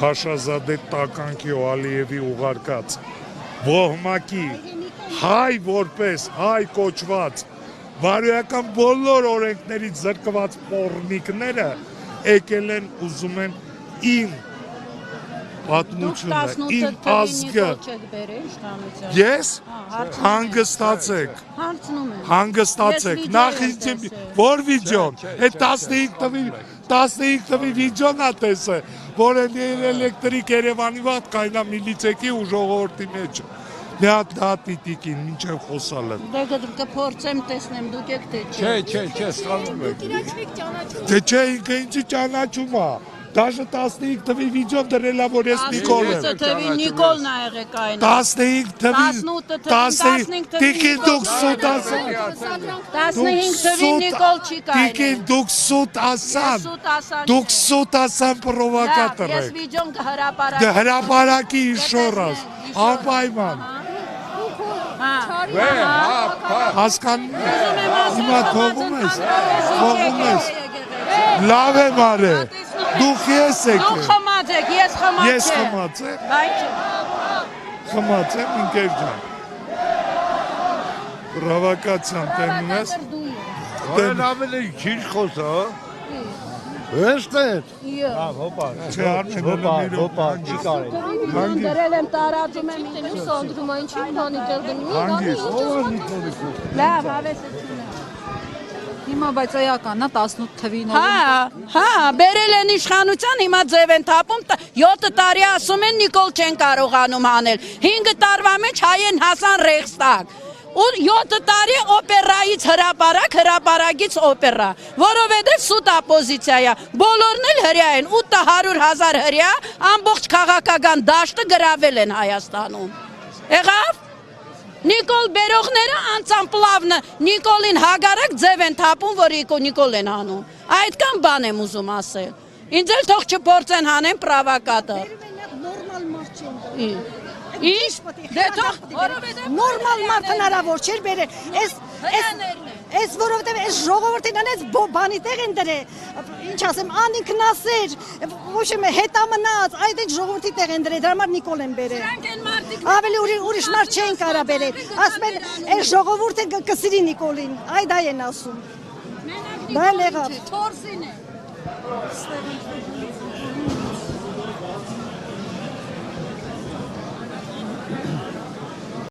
Փաշազադե տականքի ու Ալիևի ուղարկած ոհմակի հայ որպես հայ կոչված վարոյական բոլոր օրենքներից զրկված պոռնիկները եկել են ուզում են իմ պատմությունը, իմ ազգը ես հանգստացեք նախ ինձ որ վիդեոն այդ 15 տվի վիդեոն ա տեսը որ էլեկտրիկ Երևանի վատ կայնա միլիցեքի ու ժողովրդի մեջ մի հատ դատիտիկին մինչև խոսալը Դե կփորձեմ տեսնեմ դուք եք թե չէ ստանում եք Դե չէ ինքը ինձ ճանաչում է Даже 15 տվի վիդեոն դրելա որ ես Նիկոլ եմ 15 տվի Նիկոլն ա եղել կային 15 տվի Տիկին դուք սուտ ասան 15 տվի Նիկոլ չի կային Տիկին դուք սուտ ասան Դուք սուտ ասան պրովոկատոր Ես եք վիդեոն կհրապարակեմ Դե հրապարակի իշորած անպայման Հասկանում Հիմա թողում ես Լավ եմ արե Դուք ես եք Դուք խմած եք, ես խմած Ես խմած եմ Խմած եմ ինքեր ջան Պրովոկացիան տենում ես Որն ավելի քիչ խոսա Վեստետ Հոպա չի կարել Դրել եմ տարածում եմ Տենու սանդրում այն չի բանի դեղ դնում Հանգիստ Լավ, հավեսը Հիմա բայց էականն է 18 թվին Հա, բերել են իշխանության, հիմա ձև են թափում 7 տարի ասում են Նիկոլ չեն կարողանում անել 5 տարվա մեջ հայ են հասան Ռեխստագ ու 7 տարի օպերայից հրապարակից օպերա, որովհետև սուտ ապոզիցիա է, բոլորն էլ հրյա են, 800,000 հրյա, ամբողջ քաղաքական դաշտը գրավել են Հայաստանում, եղավ? Նիկոլ բերողները անցան պլավնը, Նիկոլին հագարակ ձև են թափում, որ Նիկոլ են հանում, այդքան բան եմ ուզում ասել, ինձ էլ թող չփորձեն հանեն պրովոկատոր Նորմալ մարդ չեն Ինչ? Դե թող, որովհետև Նորմալ մարդ հնարավոր չէր բերել Այս որովհետև այս ժողովրդին անեց բանի տեղ են դրել Ինչ ասեմ, անինքնասեր Ոչ եմ հետամնաց Այդ ինչ ժողովրդի տեղ են դրել Դրա համար Նիկոլ են բերել Ավելի ուրիշ մարդ չեն կարա բերել Ասում են, այս ժողովուրդը կսիրի Նիկոլին Այդ այն են ասում Դա էլ եղավ Թորսին է